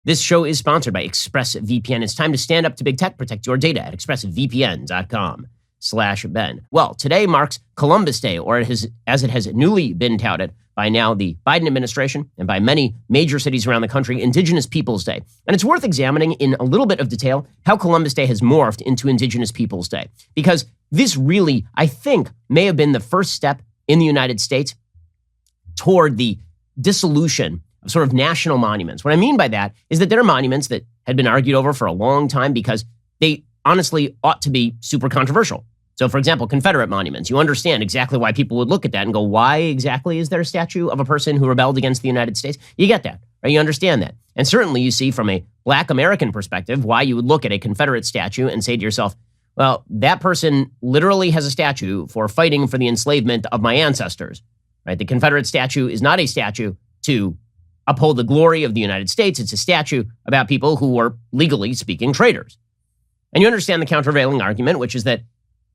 This show is sponsored by ExpressVPN. It's time to stand up to big tech, protect your data at expressvpn.com/Ben. Well, today marks Columbus Day, or as it has newly been touted by now the Biden administration and by many major cities around the country, Indigenous Peoples Day. And it's worth examining in a little bit of detail how Columbus Day has morphed into Indigenous Peoples Day. Because this really, I think, may have been the first step in the United States toward the dissolution of sort of national monuments. What I mean by that is that there are monuments that had been argued over for a long time because they honestly ought to be super controversial. So, for example, Confederate monuments. You understand exactly why people would look at that and go, why exactly is there a statue of a person who rebelled against the United States? You get that, right? You understand that. And certainly you see from a Black American perspective why you would look at a Confederate statue and say to yourself, well, that person literally has a statue for fighting for the enslavement of my ancestors, right? The Confederate statue is not a statue to uphold the glory of the United States. It's a statue about people who were, legally speaking, traitors. And you understand the countervailing argument, which is that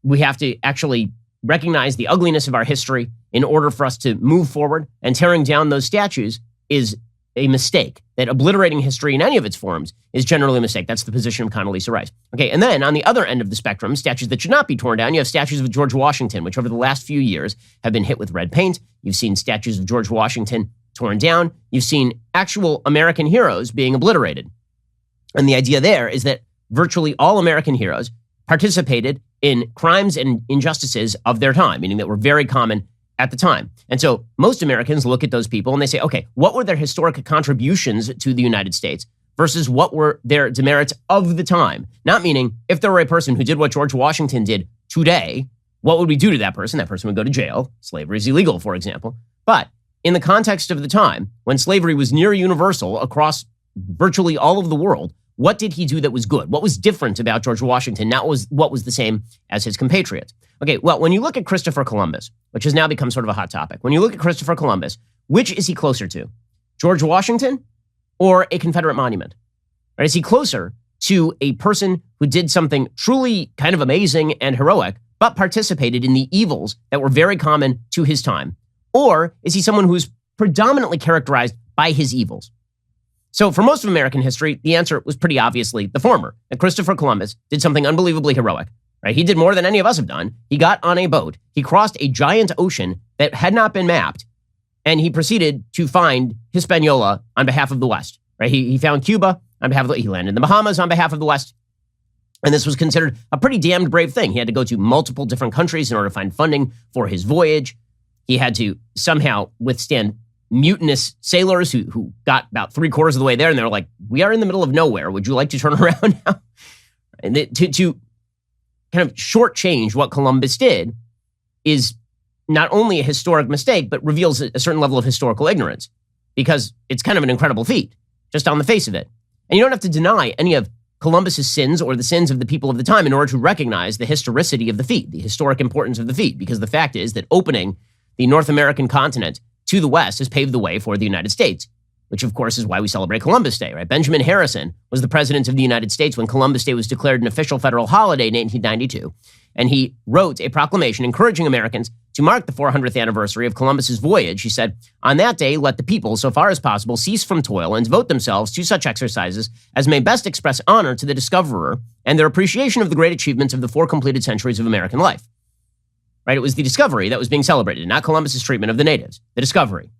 we have to actually recognize the ugliness of our history in order for us to move forward, and tearing down those statues is a mistake, that obliterating history in any of its forms is generally a mistake. That's the position of Condoleezza Rice. Okay, and then on the other end of the spectrum, statues that should not be torn down, you have statues of George Washington, which over the last few years have been hit with red paint. You've seen statues of George Washington torn down. You've seen actual American heroes being obliterated. And the idea there is that virtually all American heroes participated in crimes and injustices of their time, meaning that were very common at the time. And so most Americans look at those people and they say, okay, what were their historic contributions to the United States versus what were their demerits of the time? Not meaning if there were a person who did what George Washington did today, what would we do to that person? That person would go to jail. Slavery is illegal, for example. But in the context of the time, when slavery was near universal across virtually all of the world, what did he do that was good? What was different about George Washington? Not what was the same as his compatriots. Okay, well, when you look at Christopher Columbus, which has now become sort of a hot topic, when you look at Christopher Columbus, which is he closer to? George Washington or a Confederate monument? Right? Is he closer to a person who did something truly kind of amazing and heroic, but participated in the evils that were very common to his time? Or is he someone who's predominantly characterized by his evils? So for most of American history, the answer was pretty obviously the former. That Christopher Columbus did something unbelievably heroic, right? He did more than any of us have done. He got on a boat. He crossed a giant ocean that had not been mapped, and he proceeded to find Hispaniola on behalf of the West, right? He found Cuba on behalf of he landed in the Bahamas on behalf of the West. And this was considered a pretty damned brave thing. He had to go to multiple different countries in order to find funding for his voyage. He had to somehow withstand mutinous sailors who got about 3/4 of the way there, and they were like, we are in the middle of nowhere. Would you like to turn around now? And to kind of shortchange what Columbus did is not only a historic mistake, but reveals a certain level of historical ignorance, because it's kind of an incredible feat, just on the face of it. And you don't have to deny any of Columbus's sins or the sins of the people of the time in order to recognize the historicity of the feat, the historic importance of the feat, because the fact is that opening the North American continent to the West has paved the way for the United States, which of course is why we celebrate Columbus Day, right? Benjamin Harrison was the president of the United States when Columbus Day was declared an official federal holiday in 1892. And he wrote a proclamation encouraging Americans to mark the 400th anniversary of Columbus's voyage. He said, on that day, let the people, so far as possible, cease from toil and devote themselves to such exercises as may best express honor to the discoverer and their appreciation of the great achievements of the 4 completed centuries of American life. Right? It was the discovery that was being celebrated, not Columbus's treatment of the natives, the discovery.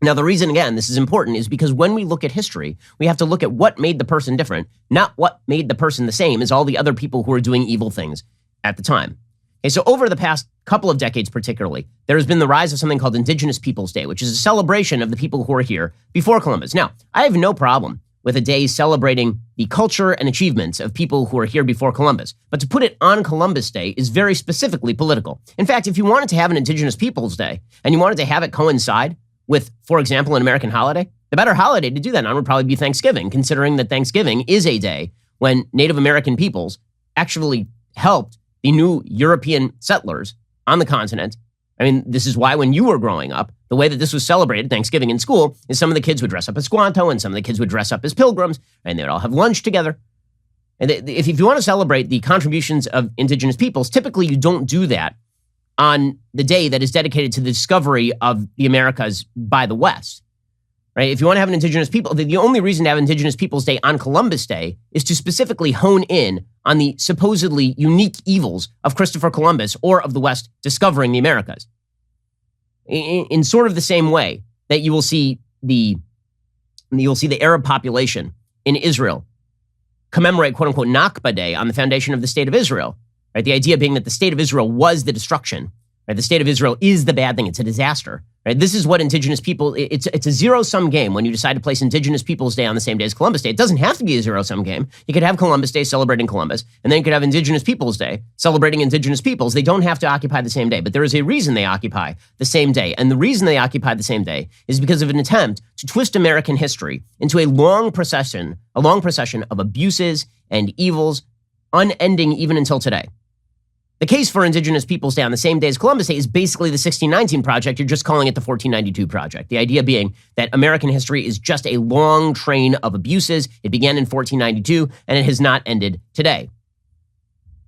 Now, the reason, again, this is important is because when we look at history, we have to look at what made the person different, not what made the person the same as all the other people who were doing evil things at the time. Okay, so over the past couple of decades particularly, there has been the rise of something called Indigenous Peoples Day, which is a celebration of the people who were here before Columbus. Now, I have no problem with a day celebrating the culture and achievements of people who are here before Columbus. But to put it on Columbus Day is very specifically political. In fact, if you wanted to have an Indigenous Peoples Day and you wanted to have it coincide with, for example, an American holiday, the better holiday to do that on would probably be Thanksgiving, considering that Thanksgiving is a day when Native American peoples actually helped the new European settlers on the continent. I mean, this is why when you were growing up, the way that this was celebrated, Thanksgiving in school, is some of the kids would dress up as Squanto and some of the kids would dress up as pilgrims, and they'd all have lunch together. And if you want to celebrate the contributions of indigenous peoples, typically you don't do that on the day that is dedicated to the discovery of the Americas by the West. right? If you want to have an Indigenous people, the only reason to have Indigenous Peoples Day on Columbus Day is to specifically hone in on the supposedly unique evils of Christopher Columbus or of the West discovering the Americas. In sort of the same way that you will see the Arab population in Israel commemorate quote unquote Nakba Day on the foundation of the state of Israel, right? The idea being that the state of Israel was the destruction, right? The state of Israel is the bad thing. It's a disaster, right? This is what Indigenous people, it's a zero-sum game when you decide to place Indigenous Peoples Day on the same day as Columbus Day. It doesn't have to be a zero-sum game. You could have Columbus Day celebrating Columbus, and then you could have Indigenous Peoples Day celebrating Indigenous peoples. They don't have to occupy the same day, but there is a reason they occupy the same day. And the reason they occupy the same day is because of an attempt to twist American history into a long procession of abuses and evils, unending even until today. The case for Indigenous Peoples Day on the same day as Columbus Day is basically the 1619 Project. You're just calling it the 1492 Project. The idea being that American history is just a long train of abuses. It began in 1492, and it has not ended today.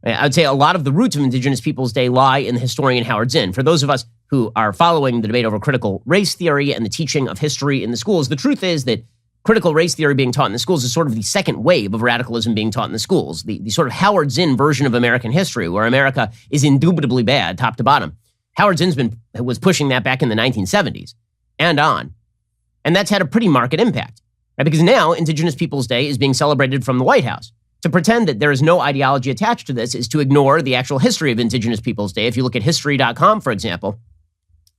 I would say a lot of the roots of Indigenous Peoples Day lie in the historian Howard Zinn. For those of us who are following the debate over critical race theory and the teaching of history in the schools, the truth is that critical race theory being taught in the schools is sort of the second wave of radicalism being taught in the schools. The sort of Howard Zinn version of American history, where America is indubitably bad, top to bottom. Howard Zinn was pushing that back in the 1970s and on. And that's had a pretty marked impact, right? Because now Indigenous Peoples Day is being celebrated from the White House. To pretend that there is no ideology attached to this is to ignore the actual history of Indigenous Peoples Day. If you look at history.com, for example,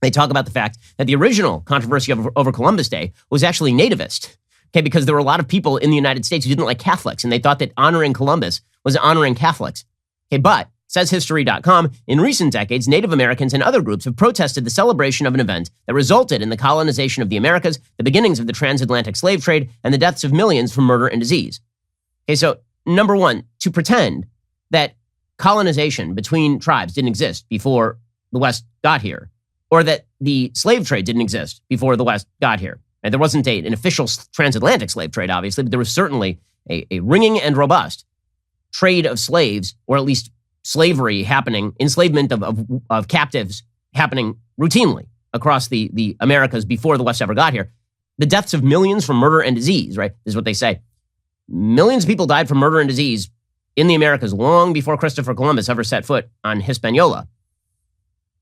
they talk about the fact that the original controversy over Columbus Day was actually nativist. Okay, because there were a lot of people in the United States who didn't like Catholics, and they thought that honoring Columbus was honoring Catholics. Okay, but, says History.com, in recent decades, Native Americans and other groups have protested the celebration of an event that resulted in the colonization of the Americas, the beginnings of the transatlantic slave trade, and the deaths of millions from murder and disease. Okay, so, number one, to pretend that colonization between tribes didn't exist before the West got here, or that the slave trade didn't exist before the West got here. And there wasn't an official transatlantic slave trade, obviously, but there was certainly a ringing and robust trade of slaves, or at least slavery happening, enslavement of captives happening routinely across the Americas before the West ever got here. The deaths of millions from murder and disease, right, is what they say. Millions of people died from murder and disease in the Americas long before Christopher Columbus ever set foot on Hispaniola.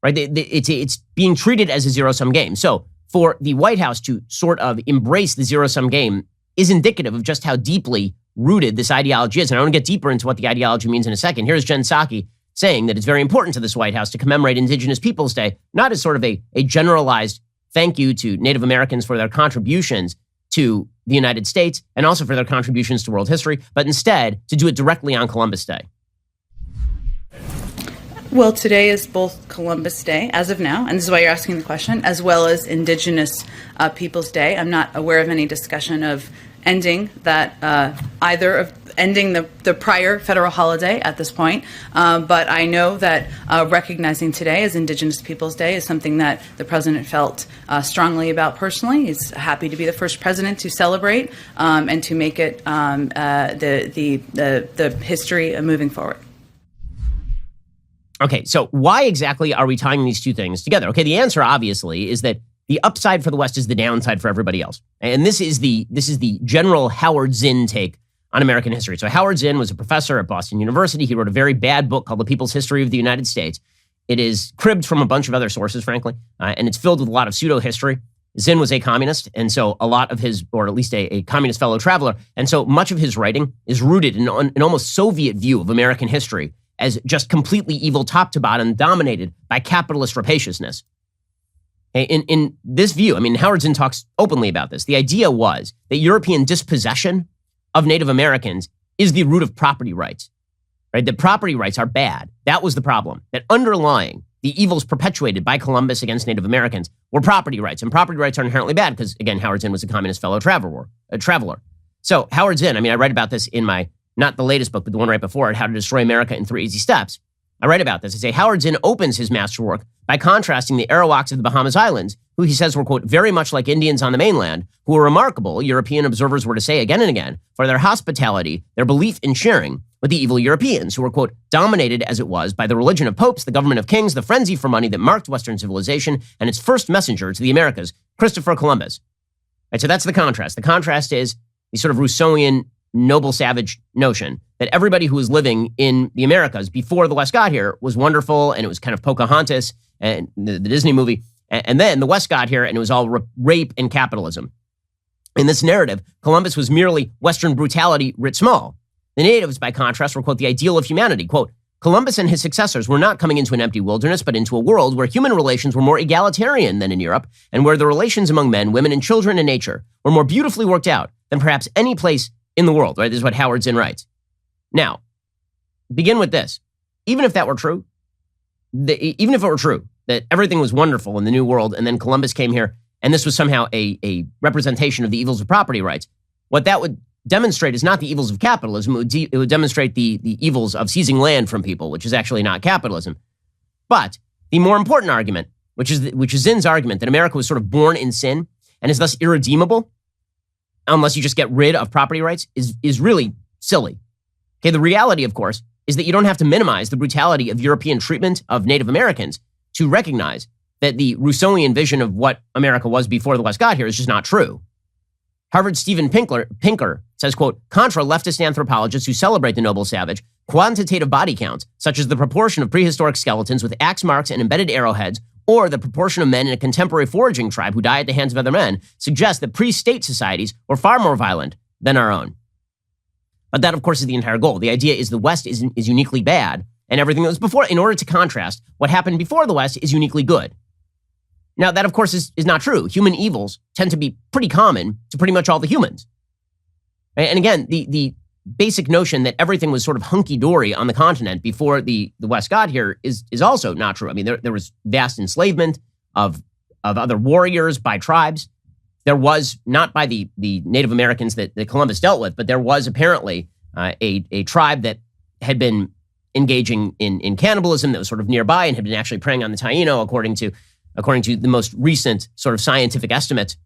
Right? It's being treated as a zero-sum game. So, for the White House to sort of embrace the zero-sum game is indicative of just how deeply rooted this ideology is. And I want to get deeper into what the ideology means in a second. Here's Jen Psaki saying that it's very important to this White House to commemorate Indigenous Peoples Day, not as sort of a generalized thank you to Native Americans for their contributions to the United States and also for their contributions to world history, but instead to do it directly on Columbus Day. Well, today is both Columbus Day, as of now, and this is why you're asking the question, as well as Indigenous Peoples Day. I'm not aware of any discussion of ending that, either of ending the prior federal holiday at this point. But I know that recognizing today as Indigenous Peoples Day is something that the president felt strongly about personally. He's happy to be the first president to celebrate and to make it the history moving forward. Okay, so why exactly are we tying these two things together? Okay, the answer obviously is that the upside for the West is the downside for everybody else. And this is the general Howard Zinn take on American history. So Howard Zinn was a professor at Boston University. He wrote a very bad book called The People's History of the United States. It is cribbed from a bunch of other sources, frankly, and it's filled with a lot of pseudo-history. Zinn was a communist, and so a lot of his, or at least a communist fellow traveler, and so much of his writing is rooted in an almost Soviet view of American history as just completely evil top to bottom, dominated by capitalist rapaciousness. In this view, I mean, Howard Zinn talks openly about this. The idea was that European dispossession of Native Americans is the root of property rights, right? That property rights are bad. That was the problem. That underlying the evils perpetuated by Columbus against Native Americans were property rights. And property rights are inherently bad because, again, Howard Zinn was a communist fellow traveler. So Howard Zinn, I mean, I write about this in my, not the latest book, but the one right before it, How to Destroy America in 3 Easy Steps. I write about this. I say Howard Zinn opens his masterwork by contrasting the Arawaks of the Bahamas Islands, who he says were, quote, very much like Indians on the mainland, who were remarkable, European observers were to say again and again, for their hospitality, their belief in sharing with the evil Europeans, who were, quote, dominated as it was by the religion of popes, the government of kings, the frenzy for money that marked Western civilization, and its first messenger to the Americas, Christopher Columbus. Right, so that's the contrast. The contrast is the sort of Rousseauian noble savage notion that everybody who was living in the Americas before the West got here was wonderful, and it was kind of Pocahontas and the Disney movie. And then the West got here, and it was all rape and capitalism. In this narrative, Columbus was merely Western brutality writ small. The natives, by contrast, were, quote, the ideal of humanity. Quote, Columbus and his successors were not coming into an empty wilderness, but into a world where human relations were more egalitarian than in Europe, and where the relations among men, women, and children and nature were more beautifully worked out than perhaps any place in the world, right? This is what Howard Zinn writes. Now, begin with this. Even if that were true, even if it were true that everything was wonderful in the New World, and then Columbus came here, and this was somehow a representation of the evils of property rights, what that would demonstrate is not the evils of capitalism. It would demonstrate the evils of seizing land from people, which is actually not capitalism. But the more important argument, which is Zinn's argument that America was sort of born in sin and is thus irredeemable unless you just get rid of property rights, is really silly. Okay, the reality, of course, is that you don't have to minimize the brutality of European treatment of Native Americans to recognize that the Rousseauian vision of what America was before the West got here is just not true. Harvard's Steven Pinker says, quote, contra leftist anthropologists who celebrate the noble savage, quantitative body counts, such as the proportion of prehistoric skeletons with axe marks and embedded arrowheads, or the proportion of men in a contemporary foraging tribe who die at the hands of other men, suggest that pre-state societies were far more violent than our own. But that, of course, is the entire goal. The idea is the West is uniquely bad, and everything that was before, in order to contrast, what happened before the West is uniquely good. Now, that, of course, is not true. Human evils tend to be pretty common to pretty much all the humans. Right? And again, the basic notion that everything was sort of hunky-dory on the continent before the West got here is also not true. I mean, there was vast enslavement of other warriors by tribes. There was, not by the Native Americans that Columbus dealt with, but there was apparently a tribe that had been engaging in cannibalism that was sort of nearby and had been actually preying on the Taino, according to the most recent sort of scientific estimates.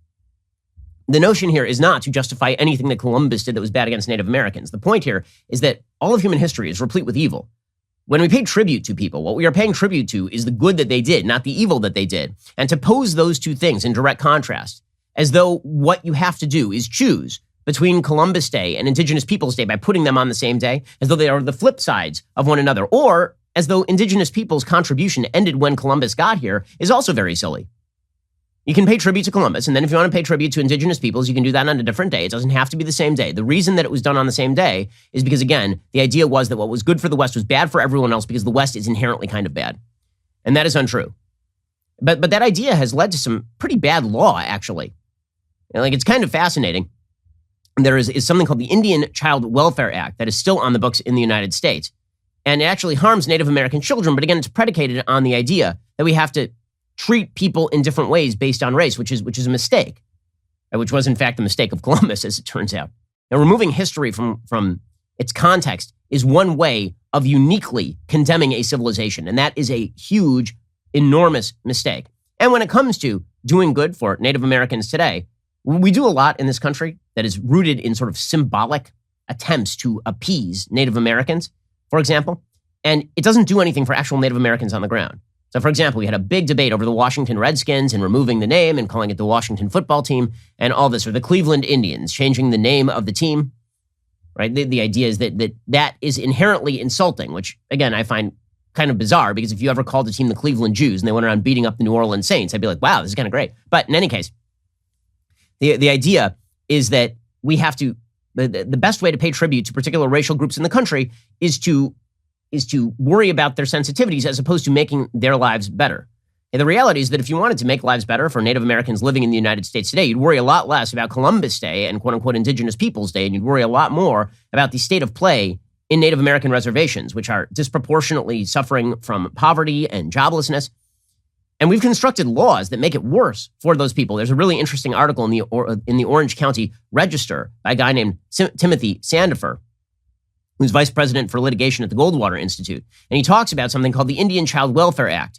The notion here is not to justify anything that Columbus did that was bad against Native Americans. The point here is that all of human history is replete with evil. When we pay tribute to people, what we are paying tribute to is the good that they did, not the evil that they did. And to pose those two things in direct contrast, as though what you have to do is choose between Columbus Day and Indigenous Peoples Day by putting them on the same day, as though they are the flip sides of one another, or as though Indigenous peoples' contribution ended when Columbus got here, is also very silly. You can pay tribute to Columbus, and then if you want to pay tribute to Indigenous peoples, you can do that on a different day. It doesn't have to be the same day. The reason that it was done on the same day is because, again, the idea was that what was good for the West was bad for everyone else because the West is inherently kind of bad. And that is untrue. But that idea has led to some pretty bad law, actually. Like, it's kind of fascinating. There is something called the Indian Child Welfare Act that is still on the books in the United States. And it actually harms Native American children. But again, it's predicated on the idea that we have to treat people in different ways based on race, which is a mistake, which was in fact the mistake of Columbus, as it turns out. Now, removing history from its context is one way of uniquely condemning a civilization. And that is a huge, enormous mistake. And when it comes to doing good for Native Americans today, we do a lot in this country that is rooted in sort of symbolic attempts to appease Native Americans, for example, and it doesn't do anything for actual Native Americans on the ground. So, for example, we had a big debate over the Washington Redskins and removing the name and calling it the Washington Football Team and all this, or the Cleveland Indians, changing the name of the team, right? The idea is that is inherently insulting, which, again, I find kind of bizarre, because if you ever called a team the Cleveland Jews and they went around beating up the New Orleans Saints, I'd be like, wow, this is kind of great. But in any case, the idea is that we have to, the best way to pay tribute to particular racial groups in the country is to worry about their sensitivities as opposed to making their lives better. And the reality is that if you wanted to make lives better for Native Americans living in the United States today, you'd worry a lot less about Columbus Day and quote-unquote Indigenous Peoples Day, and you'd worry a lot more about the state of play in Native American reservations, which are disproportionately suffering from poverty and joblessness. And we've constructed laws that make it worse for those people. There's a really interesting article in the Orange County Register by a guy named Timothy Sandifer, who's vice president for litigation at the Goldwater Institute. And he talks about something called the Indian Child Welfare Act.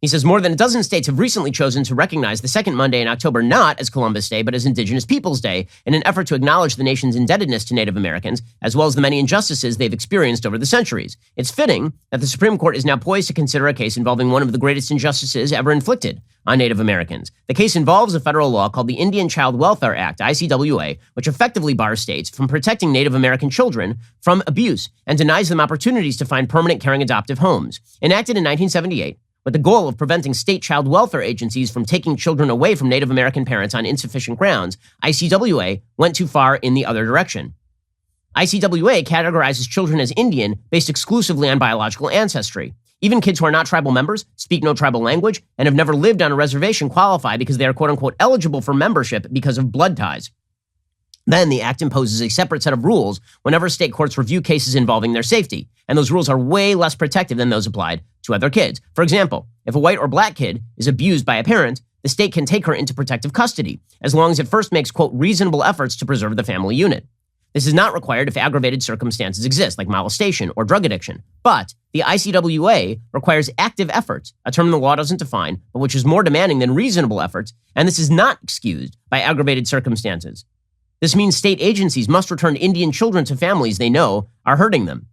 He says more than a dozen states have recently chosen to recognize the second Monday in October not as Columbus Day, but as Indigenous Peoples Day, in an effort to acknowledge the nation's indebtedness to Native Americans, as well as the many injustices they've experienced over the centuries. It's fitting that the Supreme Court is now poised to consider a case involving one of the greatest injustices ever inflicted on Native Americans. The case involves a federal law called the Indian Child Welfare Act, ICWA, which effectively bars states from protecting Native American children from abuse and denies them opportunities to find permanent caring adoptive homes. Enacted in 1978, with the goal of preventing state child welfare agencies from taking children away from Native American parents on insufficient grounds, ICWA went too far in the other direction. ICWA categorizes children as Indian based exclusively on biological ancestry. Even kids who are not tribal members, speak no tribal language, and have never lived on a reservation qualify because they are quote-unquote eligible for membership because of blood ties. Then the act imposes a separate set of rules whenever state courts review cases involving their safety, and those rules are way less protective than those applied to other kids. For example, if a white or black kid is abused by a parent, the state can take her into protective custody, as long as it first makes, quote, reasonable efforts to preserve the family unit. This is not required if aggravated circumstances exist, like molestation or drug addiction. But the ICWA requires active efforts, a term the law doesn't define, but which is more demanding than reasonable efforts, and this is not excused by aggravated circumstances. This means state agencies must return Indian children to families they know are hurting them.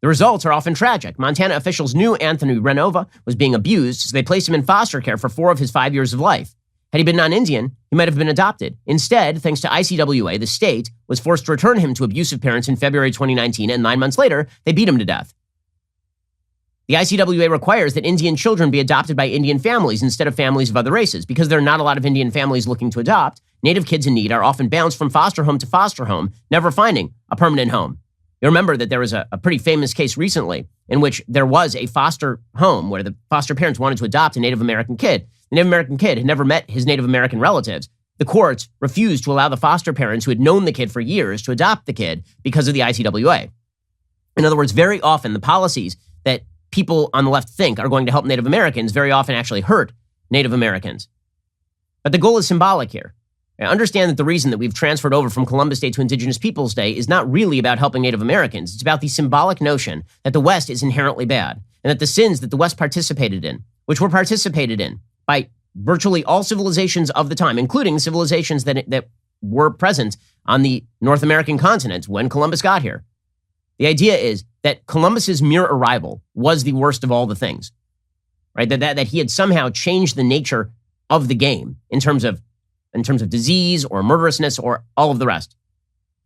The results are often tragic. Montana officials knew Anthony Renova was being abused, so they placed him in foster care for 4 of his 5 years of life. Had he been non-Indian, he might have been adopted. Instead, thanks to ICWA, the state was forced to return him to abusive parents in February 2019, and 9 months later, they beat him to death. The ICWA requires that Indian children be adopted by Indian families instead of families of other races. Because there are not a lot of Indian families looking to adopt, Native kids in need are often bounced from foster home to foster home, never finding a permanent home. You remember that there was a pretty famous case recently in which there was a foster home where the foster parents wanted to adopt a Native American kid. The Native American kid had never met his Native American relatives. The courts refused to allow the foster parents who had known the kid for years to adopt the kid because of the ICWA. In other words, very often the policies that people on the left think are going to help Native Americans very often actually hurt Native Americans. But the goal is symbolic here. I understand that the reason that we've transferred over from Columbus Day to Indigenous Peoples Day is not really about helping Native Americans. It's about the symbolic notion that the West is inherently bad and that the sins that the West participated in, which were participated in by virtually all civilizations of the time, including civilizations that were present on the North American continent when Columbus got here. The idea is that Columbus's mere arrival was the worst of all the things, right? That he had somehow changed the nature of the game in terms of disease or murderousness or all of the rest.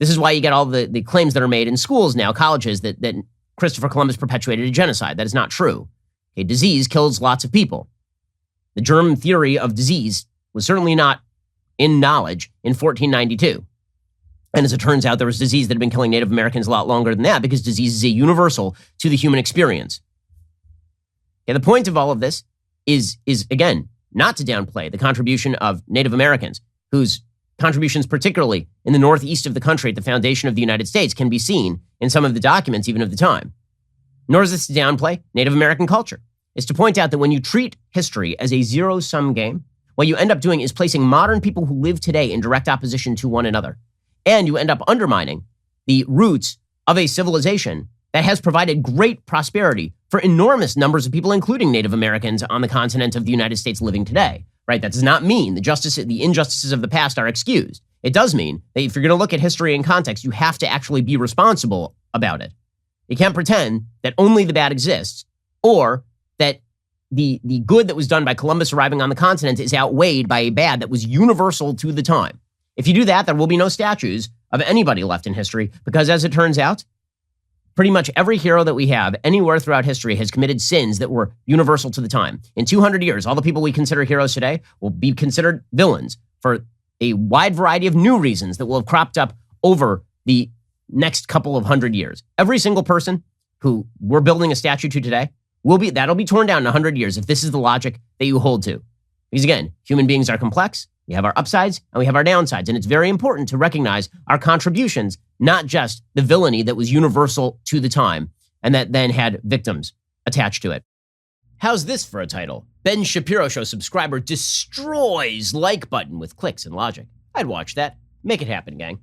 This is why you get all the claims that are made in schools now, colleges, that Christopher Columbus perpetuated a genocide. That is not true. Okay, disease kills lots of people. The germ theory of disease was certainly not in knowledge in 1492. And as it turns out, there was disease that had been killing Native Americans a lot longer than that because disease is a universal to the human experience. Okay, the point of all of this is again, not to downplay the contribution of Native Americans, whose contributions, particularly in the northeast of the country at the foundation of the United States, can be seen in some of the documents even of the time. Nor is this to downplay Native American culture. It's to point out that when you treat history as a zero-sum game, what you end up doing is placing modern people who live today in direct opposition to one another. And you end up undermining the roots of a civilization that has provided great prosperity for enormous numbers of people, including Native Americans on the continent of the United States living today, right? That does not mean the injustices of the past are excused. It does mean that if you're going to look at history in context, you have to actually be responsible about it. You can't pretend that only the bad exists or that the good that was done by Columbus arriving on the continent is outweighed by a bad that was universal to the time. If you do that, there will be no statues of anybody left in history because, as it turns out, pretty much every hero that we have anywhere throughout history has committed sins that were universal to the time. In 200 years, all the people we consider heroes today will be considered villains for a wide variety of new reasons that will have cropped up over the next couple of 100 years. Every single person who we're building a statue to today that'll be torn down in 100 years if this is the logic that you hold to. Because again, human beings are complex. We have our upsides and we have our downsides. And it's very important to recognize our contributions, not just the villainy that was universal to the time and that then had victims attached to it. How's this for a title? Ben Shapiro Show subscriber destroys like button with clicks and logic. I'd watch that. Make it happen, gang.